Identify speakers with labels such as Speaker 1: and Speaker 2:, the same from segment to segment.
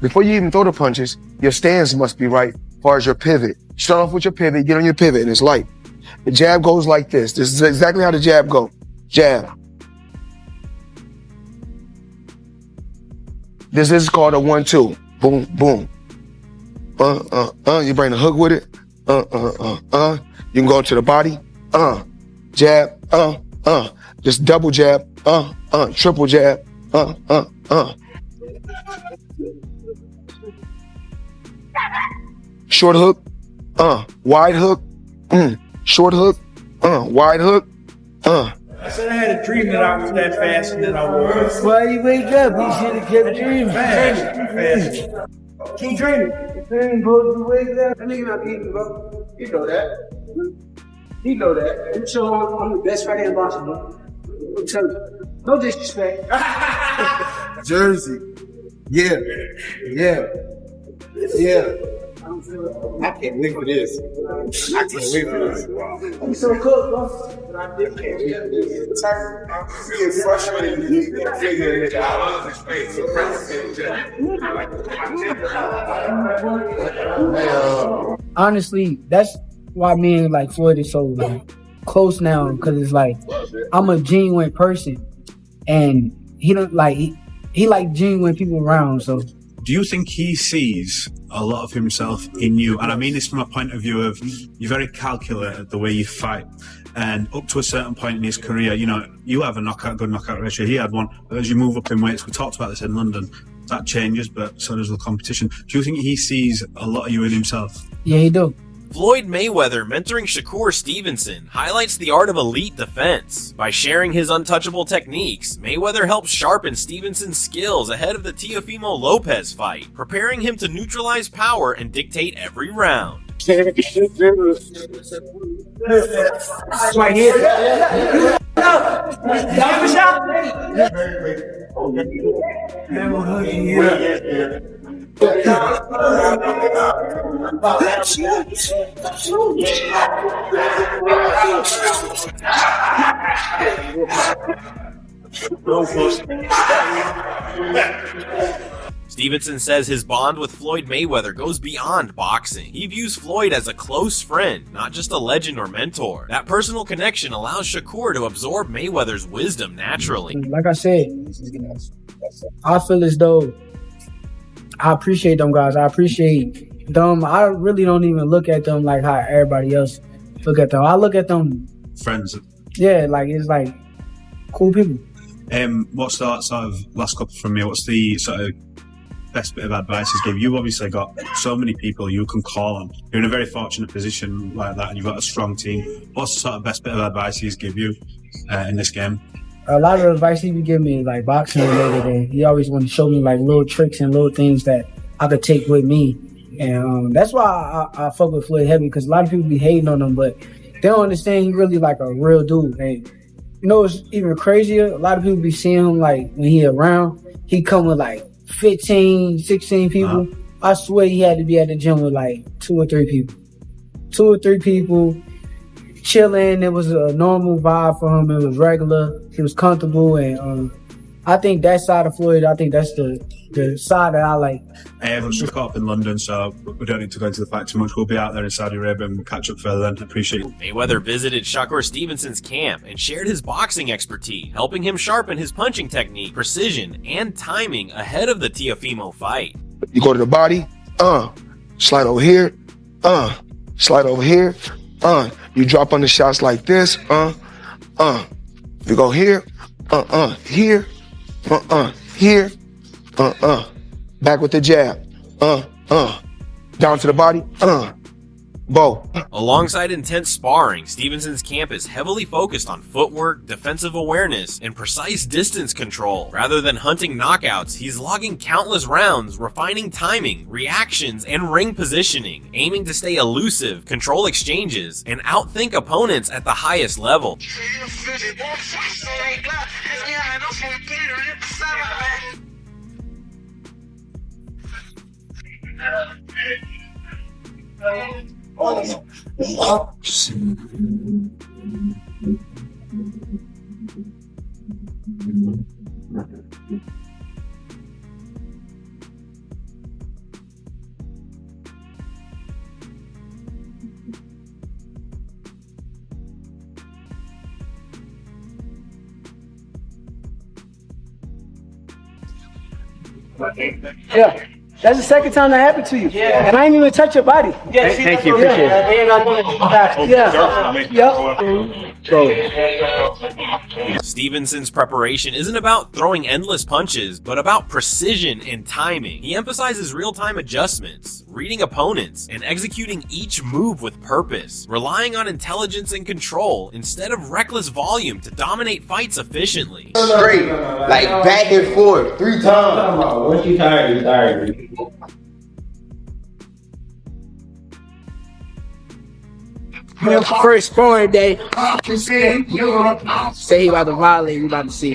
Speaker 1: before you even throw the punches, your stance must be right as far as your pivot. Start off with your pivot, get on your pivot, and it's light. The jab goes like this. This is exactly how the jab goes. Jab. This is called a 1-2. Boom, boom. You bring the hook with it. You can go to the body. Jab. Just double jab. Triple jab. Short hook. Wide hook. Short hook. Wide hook.
Speaker 2: I said I had a dream that I was that fast and then I was.
Speaker 3: Why you wake up? You should have kept dreaming.
Speaker 2: Fast.
Speaker 3: Keep dreaming. Dreaming, bro. You wake up. That nigga not eating, bro. You know that. He know that. I'm sure I'm the best fighter in boxing, bro. I'm telling you. No disrespect.
Speaker 4: Jersey. Yeah. I can't wait for this.
Speaker 3: I'm so cool, bro.
Speaker 4: I'm being frustrated. Figuring it out.
Speaker 3: Honestly, that's why me and like Floyd is so like close now, because it's like I'm a genuine person, and he don't like he like genuine people around. So,
Speaker 5: do you think he sees a lot of himself in you? And I mean this from a point of view of you're very calculated the way you fight, and up to a certain point in his career, you know, you have a good knockout ratio. He had one, but as you move up in weights, we talked about this in London, that changes, but so does the competition. Do you think he sees a lot of you in himself?
Speaker 3: yeah, he do.
Speaker 6: Floyd Mayweather mentoring Shakur Stevenson highlights the art of elite defense. By sharing his untouchable techniques, Mayweather helps sharpen Stevenson's skills ahead of the Teofimo Lopez fight, preparing him to neutralize power and dictate every round.
Speaker 3: Right here.
Speaker 6: Stevenson says his bond with Floyd Mayweather goes beyond boxing. He views Floyd as a close friend, not just a legend or mentor. That personal connection allows Shakur to absorb Mayweather's wisdom naturally.
Speaker 3: Like I said, I feel as though I appreciate them guys. I appreciate them. I really don't even look at them like how everybody else look at them. I look at them
Speaker 5: Friends.
Speaker 3: Yeah, like it's like cool people.
Speaker 5: What's the sort of last couple from me? What's the sort of best bit of advice he's given? You've obviously got so many people you can call on. You're in a very fortunate position like that, and you've got a strong team. What's the sort of best bit of advice he's given you in this game?
Speaker 3: A lot of the advice he would give me is like boxing related, and he always wanted to show me like little tricks and little things that I could take with me. And that's why I fuck with Floyd heavy, because a lot of people be hating on him, but they don't understand he really like a real dude. And you know, it's even crazier. A lot of people be seeing him like when he around, he come with like 15, 16 people. I swear he had to be at the gym with like 2 or 3 people. 2 or 3 people chilling. It was a normal vibe for him. It was regular. He was comfortable, and I think that side of Floyd, I think that's the side that I like.
Speaker 5: I'm just caught up in London, so we don't need to go into the fight too much. We'll be out there in Saudi Arabia and we'll catch up further then. Appreciate it.
Speaker 6: Mayweather visited Shakur Stevenson's camp and shared his boxing expertise, helping him sharpen his punching technique, precision, and timing ahead of the Teofimo fight.
Speaker 1: You go to the body, slide over here, slide over here, you drop on the shots like this, you go here, here, here, back with the jab, down to the body, bow.
Speaker 6: Alongside intense sparring, Stevenson's camp is heavily focused on footwork, defensive awareness, and precise distance control. Rather than hunting knockouts, he's logging countless rounds, refining timing, reactions, and ring positioning, aiming to stay elusive, control exchanges, and outthink opponents at the highest level.
Speaker 3: Yeah. That's the second time that happened to you. Yeah. And I ain't even touch your body.
Speaker 7: Yeah, thank you. Appreciate it.
Speaker 3: Yeah.
Speaker 6: Stevenson's preparation isn't about throwing endless punches, but about precision and timing. He emphasizes real-time adjustments, reading opponents, and executing each move with purpose, relying on intelligence and control instead of reckless volume to dominate fights efficiently.
Speaker 4: Straight, like back and forth, 3 times.
Speaker 7: Once you tired, you're tired.
Speaker 3: First sparring day. Say he about to violate, we about to see.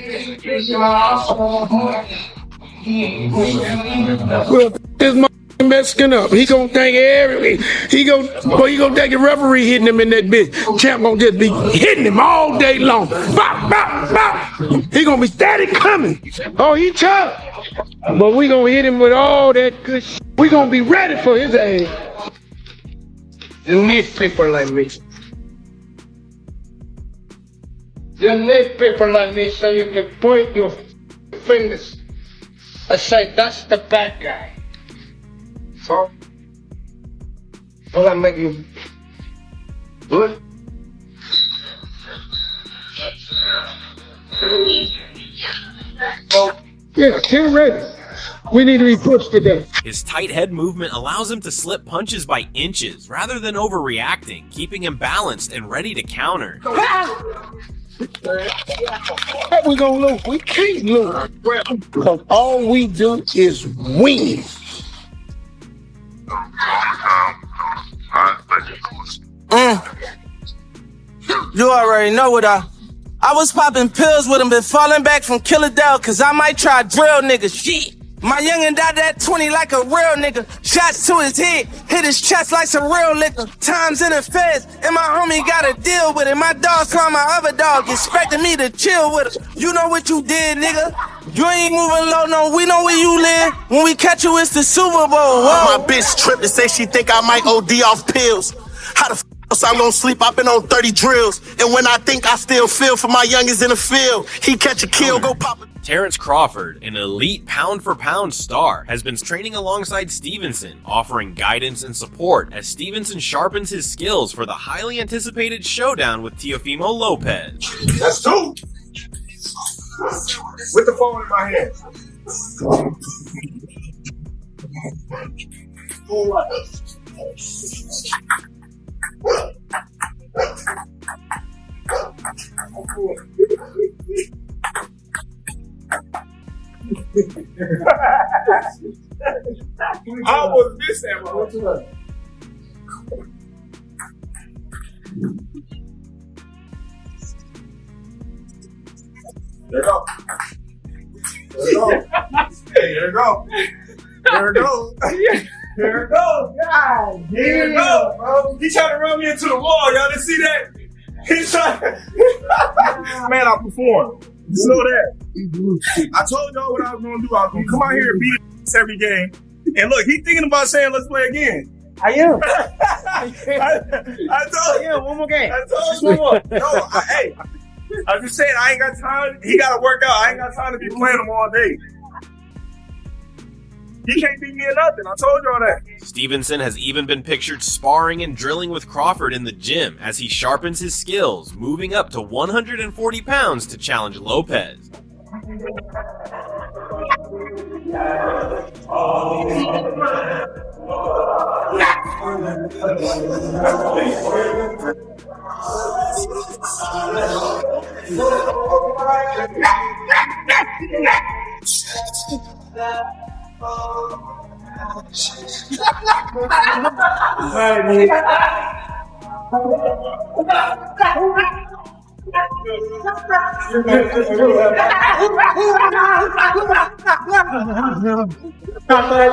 Speaker 8: This Mexican up. He gonna think he gonna think the referee hitting him in that bitch. Champ gonna just be hitting him all day long. Bop, bop, bop. He gonna be steady coming. Oh, he tough. But we gonna hit him with all that good shit. We gonna be ready for his ass. You need people like me. You need people like me so you can point your fingers and say, that's the bad guy. So, will I make you good? Oh, yeah, get ready. We need to be pushed today.
Speaker 6: His tight head movement allows him to slip punches by inches rather than overreacting, keeping him balanced and ready to counter.
Speaker 8: We gonna lose. We can't lose. Because all we do is win.
Speaker 9: You already know what I was popping pills with him, been falling back from Killer Dell, cause I might try drill niggas. Shit. My youngin' died at 20 like a real nigga. Shots to his head, hit his chest like some real liquor. Times in the feds, and my homie gotta deal with it. My dog saw my other dog, expecting me to chill with her. You know what you did, nigga. You ain't moving low, no, we know where you live. When we catch you, it's the Super Bowl. Whoa.
Speaker 10: My bitch tripped and say she think I might OD off pills. How the else I'm gonna sleep? I've been on 30 drills. And when I think I still feel for my youngins in the field, he catch a kill, go pop it.
Speaker 6: Terrence Crawford, an elite pound-for-pound star, has been training alongside Stevenson, offering guidance and support as Stevenson sharpens his skills for the highly anticipated showdown with Teofimo Lopez.
Speaker 4: That's 2. With the phone in my hand. I was missing that one. There you go. There you go. There you go. There you go. God, there you go, bro. He trying to run me into the wall. Y'all didn't see that? He's trying. Man, I performed. You know that. I told y'all what I was gonna do. I was gonna come out here and beat every game. And look, he's thinking about saying, let's play again.
Speaker 3: I am.
Speaker 4: I told you.
Speaker 3: One more game.
Speaker 4: I told you. No, hey. I'm just saying, I ain't got time. He got to work out. I ain't got time to be playing him all day. He can't beat me in nothing. I told y'all that.
Speaker 6: Stevenson has even been pictured sparring and drilling with Crawford in the gym as he sharpens his skills, moving up to 140 pounds to challenge Lopez.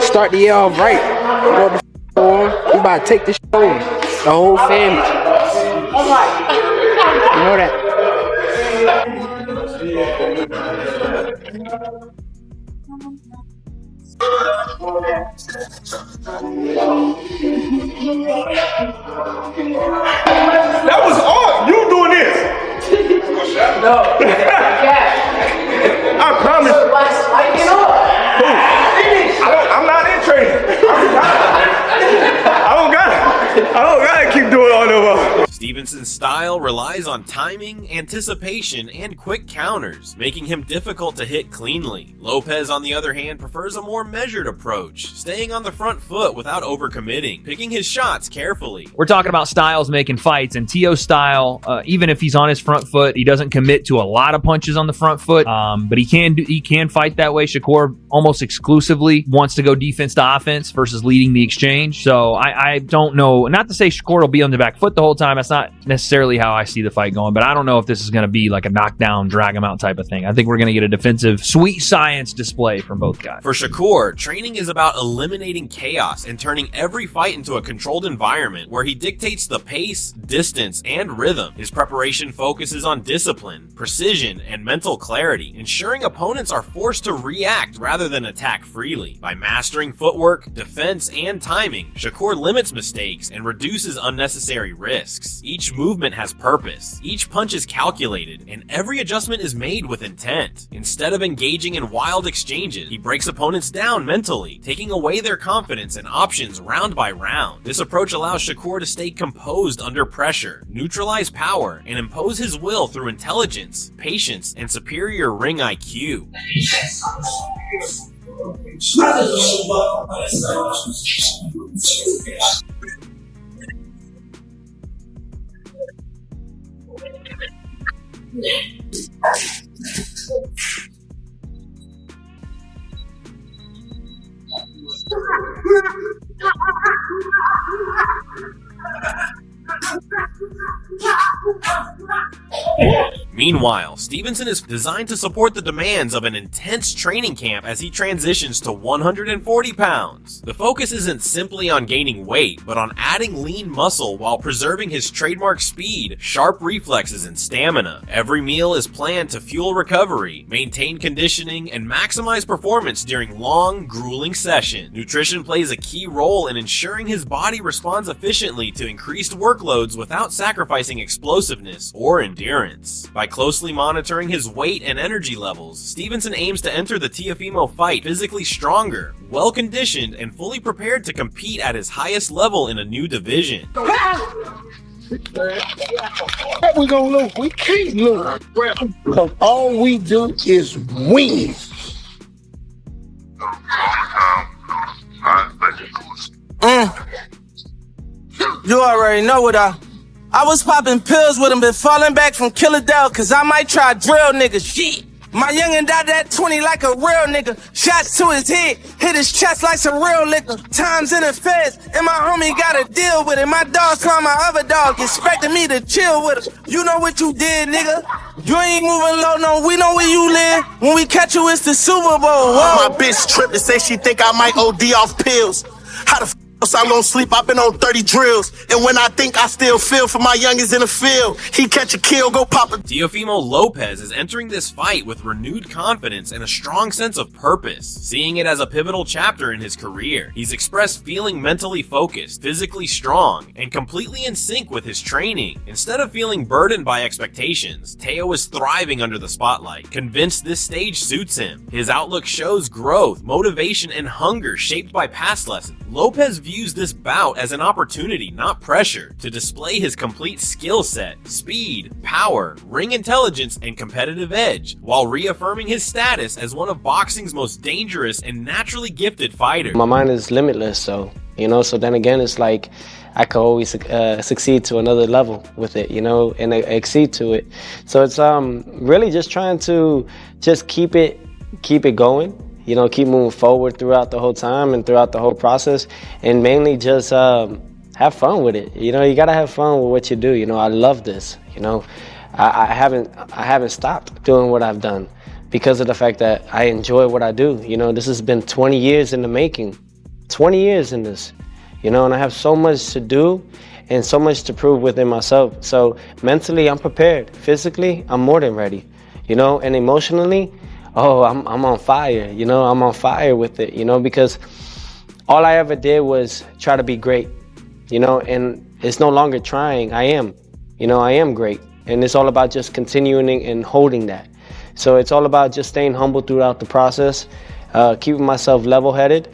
Speaker 3: Start the year off right. We about to take this show. The whole family. You know that.
Speaker 4: That was all. You doing this?
Speaker 3: No.
Speaker 4: I promise.
Speaker 3: Who?
Speaker 6: Stevenson's style relies on timing, anticipation, and quick counters, making him difficult to hit cleanly. Lopez, on the other hand, prefers a more measured approach, staying on the front foot without overcommitting, picking his shots carefully.
Speaker 11: We're talking about styles making fights, and Teo's style, even if he's on his front foot, he doesn't commit to a lot of punches on the front foot, but he can fight that way. Shakur almost exclusively wants to go defense to offense versus leading the exchange. So I don't know, not to say Shakur will be on the back foot the whole time. That's not necessarily how I see the fight going, but I don't know if this is going to be like a knockdown, drag him out type of thing. I think we're going to get a defensive, sweet science display from both guys.
Speaker 6: For Shakur, training is about eliminating chaos and turning every fight into a controlled environment where he dictates the pace, distance, and rhythm. His preparation focuses on discipline, precision, and mental clarity, ensuring opponents are forced to react rather than attack freely. By mastering footwork, defense, and timing, Shakur limits mistakes and reduces unnecessary risks. Each movement has purpose, each punch is calculated, and every adjustment is made with intent. Instead of engaging in wild exchanges, he breaks opponents down mentally, taking away their confidence and options round by round. This approach allows Shakur to stay composed under pressure, neutralize power, and impose his will through intelligence, patience, and superior ring IQ. Meanwhile, Stevenson is designed to support the demands of an intense training camp as he transitions to 140 pounds. The focus isn't simply on gaining weight, but on adding lean muscle while preserving his trademark speed, sharp reflexes, and stamina. Every meal is planned to fuel recovery, maintain conditioning, and maximize performance during long, grueling sessions. Nutrition plays a key role in ensuring his body responds efficiently to increased workloads without sacrificing explosiveness or endurance. By closely monitoring his weight and energy levels, Stevenson aims to enter the Teofimo fight physically stronger, well-conditioned, and fully prepared to compete at his highest level in a new division.
Speaker 8: What we gonna lose? We can't lose. Because all we do is win.
Speaker 9: You already know what I was popping pills with him, been falling back from Killer Dell, cause I might try drill niggas. Shit. My youngin' died that 20 like a real nigga. Shots to his head, hit his chest like some real liquor. Times in the feds, and my homie gotta deal with it. My dogs call my other dog, expecting me to chill with him. You know what you did, nigga. You ain't moving low, no, we know where you live. When we catch you, it's the Super Bowl. Whoa.
Speaker 10: My bitch tripped and say she think I might OD off pills. How the f I'm gonna sleep? I've been on 30 drills. And when I think I still feel for my youngins in the field, he catch a kill, go pop a.
Speaker 6: Teofimo Lopez is entering this fight with renewed confidence and a strong sense of purpose, seeing it as a pivotal chapter in his career. He's expressed feeling mentally focused, physically strong, and completely in sync with his training. Instead of feeling burdened by expectations, Teo is thriving under the spotlight, convinced this stage suits him. His outlook shows growth, motivation, and hunger shaped by past lessons. Lopez views this bout as an opportunity, not pressure, to display his complete skill set, speed, power, ring intelligence, and competitive edge, while reaffirming his status as one of boxing's most dangerous and naturally gifted fighters.
Speaker 7: My mind is limitless, so then again, it's like I could always succeed to another level with it, and exceed to it. So it's really just trying to just keep it going. Keep moving forward throughout the whole time and throughout the whole process, and mainly just have fun with it. You gotta have fun with what you do. I love this. I haven't stopped doing what I've done because of the fact that I enjoy what I do. This has been 20 years in the making, 20 years in this, and I have so much to do and so much to prove within myself. So mentally, I'm prepared. Physically, I'm more than ready, and emotionally, I'm on fire, I'm on fire with it, because all I ever did was try to be great, and it's no longer trying. I am great, and it's all about just continuing and holding that. So it's all about just staying humble throughout the process, keeping myself level-headed,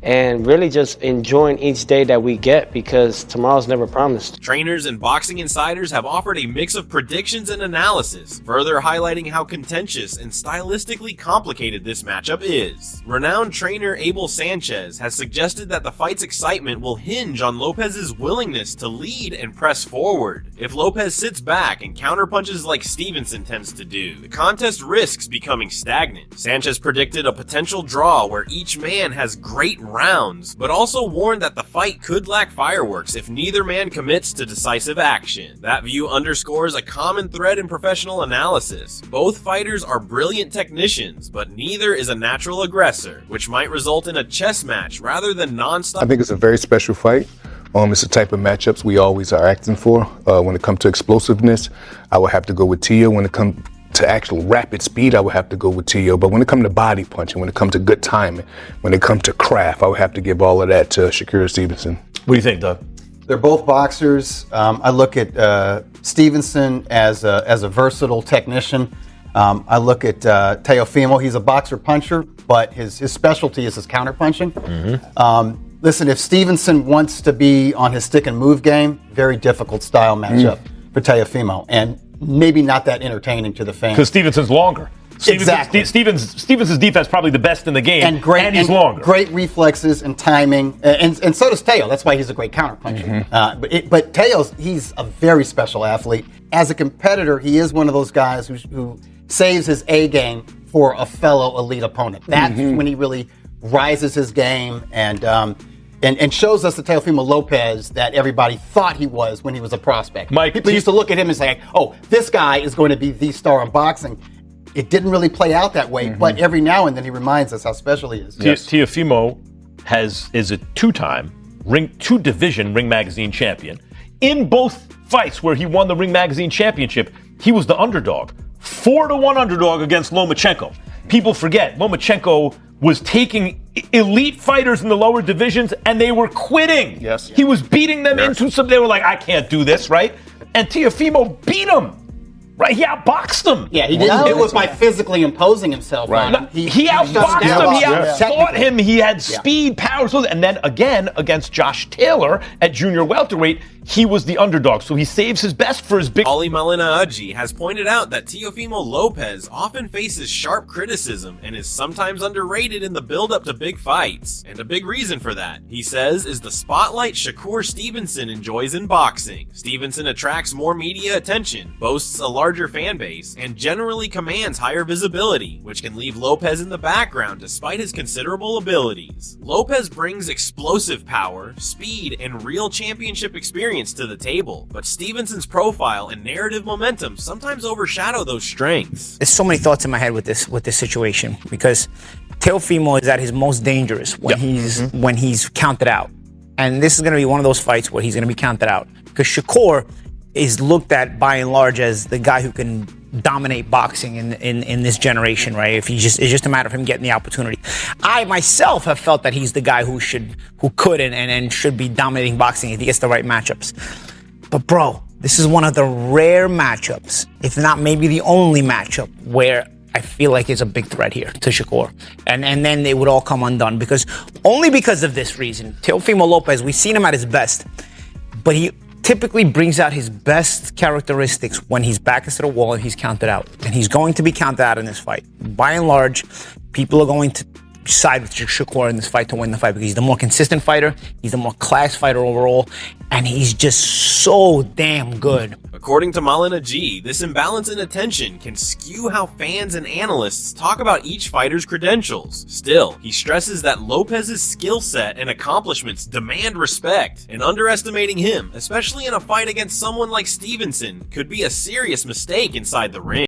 Speaker 7: and really just enjoying each day that we get, because tomorrow's never promised.
Speaker 6: Trainers and boxing insiders have offered a mix of predictions and analysis, further highlighting how contentious and stylistically complicated this matchup is. Renowned trainer Abel Sanchez has suggested that the fight's excitement will hinge on Lopez's willingness to lead and press forward. If Lopez sits back and counterpunches like Stevenson tends to do, the contest risks becoming stagnant. Sanchez predicted a potential draw where each man has great rounds, but also warned that the fight could lack fireworks if neither man commits to decisive action. That view underscores a common thread in professional analysis. Both fighters are brilliant technicians, but neither is a natural aggressor, which might result in a chess match rather than non-stop.
Speaker 12: I think it's a very special fight. It's the type of matchups we always are acting for. When it comes to explosiveness, I would have to go with Teo. When it comes to actual rapid speed, I would have to go with Teo. But when it comes to body punching, when it comes to good timing, when it comes to craft, I would have to give all of that to Shakur Stevenson.
Speaker 13: What do you think, Doug?
Speaker 14: They're both boxers. I look at Stevenson as a versatile technician. I look at Teofimo. He's a boxer puncher, but his specialty is his counter punching. Listen, if Stevenson wants to be on his stick and move game, very difficult style matchup for Teofimo, and maybe not that entertaining to the fans.
Speaker 13: Because Stevenson's longer.
Speaker 14: Exactly.
Speaker 13: Stevenson's defense probably the best in the game, and he's longer.
Speaker 14: Great reflexes and timing, and so does Teo. That's why he's a great counterpuncher. But Teo's, he's a very special athlete. As a competitor, he is one of those guys who saves his A game for a fellow elite opponent. That's when he really rises his game and shows us the Teofimo Lopez that everybody thought he was when he was a prospect. People used to look at him and say, oh, this guy is going to be the star in boxing. It didn't really play out that way, but every now and then he reminds us how special he is.
Speaker 13: Teofimo is a two division Ring Magazine champion. In both fights where he won the Ring Magazine championship, he was the underdog. 4-1 underdog against Lomachenko. People forget, Lomachenko was taking elite fighters in the lower divisions and they were quitting.
Speaker 12: Yes.
Speaker 13: He was beating them into some, they were like, I can't do this, right? And Teofimo beat him. Right, he outboxed him.
Speaker 14: Yeah, he didn't do it by physically imposing himself on him.
Speaker 13: He outboxed him. He outfought him. He had speed, power, and then again against Josh Taylor at junior welterweight, he was the underdog. So he saves his best for his big.
Speaker 6: Ali Malina has pointed out that Teofimo Lopez often faces sharp criticism and is sometimes underrated in the build-up to big fights. And a big reason for that, he says, is the spotlight Shakur Stevenson enjoys in boxing. Stevenson attracts more media attention, boasts a larger fan base, and generally commands higher visibility, which can leave Lopez in the background despite his considerable abilities. Lopez brings explosive power, speed, and real championship experience to the table, but Stevenson's profile and narrative momentum sometimes overshadow those strengths.
Speaker 15: There's so many thoughts in my head with this situation, because Teofimo is at his most dangerous when he's counted out. And this is going to be one of those fights where he's going to be counted out, because Shakur is looked at by and large as the guy who can dominate boxing in this generation, right? It's just a matter of him getting the opportunity. I myself have felt that he's the guy who could and should be dominating boxing if he gets the right matchups. But bro, this is one of the rare matchups, if not maybe the only matchup, where I feel like it's a big threat here to Shakur. And then they would all come undone because of this reason. Teofimo Lopez, we've seen him at his best, but he typically brings out his best characteristics when he's back against the wall and he's counted out. And he's going to be counted out in this fight. By and large, people are going to side with Shakur in this fight to win the fight because he's the more consistent fighter, he's the more class fighter overall, and he's just so damn good.
Speaker 6: According to Malina G, this imbalance in attention can skew how fans and analysts talk about each fighter's credentials. Still, he stresses that Lopez's skill set and accomplishments demand respect, and underestimating him, especially in a fight against someone like Stevenson, could be a serious mistake inside the ring.